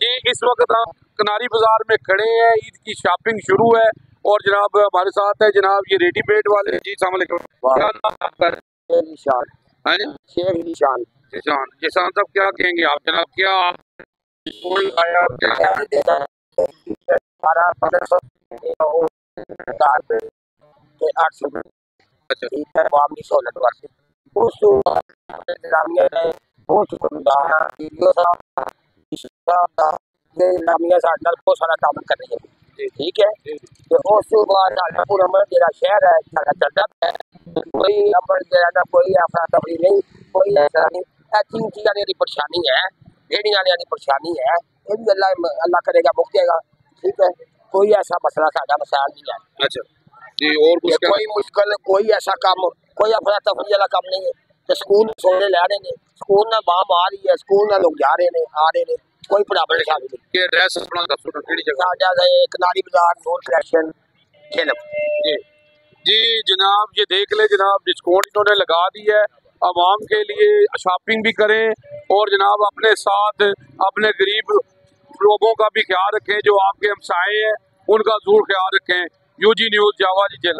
जी इस वक्त हम कनारी बाजार में खड़े हैं, ईद की शॉपिंग शुरू है और जनाब हमारे साथ है जनाब ये रेडीमेड वाले। जी अस्सलाम वालेकुम, क्या नाम है आपका? निशान। हाँ जी, शेख निशान। निशान निशान साहब क्या कहेंगे आप जनाब? क्या फूल आया क्या? 800 अच्छा ठीक है, वो आपकी सहूलत वास्ते उस इंतजामिया ने बहुत शुक्रगुजार हाँ वीडियो साहब ये इंतजामिया साडे नाल बहुत सारा काम कर रही है। ठीक है, तो उस तो बाद साडा पूरा मेरा शहर है साडा चलता है, कोई अमल ज्यादा कोई अफरा तफरी नहीं, कोई ऐसा नहीं। तीन चीज़ों की परेशानी है, रेहड़ी वाले की परेशानी है, ये भी अल्लाह अल्लाह करेगा मुक्तेगा। ठीक है, कोई ऐसा मसला साडा मसाल नहीं है। अच्छा जी, और कुछ कोई मुश्किल कोई ऐसा काम कोई अफरा तफरी वाला काम नहीं है। तो स्कूल सोने लै रहे हैं, स्कूल ना माम आ रही है, स्कूल ना लोग जा रहे हैं आ रहे हैं, कोई प्रॉब्लम नहीं। के एड्रेस अपना दसो केड़ी जगह? साडा कनारी बाजार नूर कलेक्शन खेलम। जी जी जनाब, ये देख ले जनाब, डिस्काउंट इन्होंने लगा दी है आवाम के लिए। शॉपिंग भी करें और जनाब अपने साथ अपने गरीब लोगों का भी ख्याल रखें, जो आपके हमसाए हैं उनका जरूर ख्याल रखें। यूजी न्यूज़ जावा जी जेल।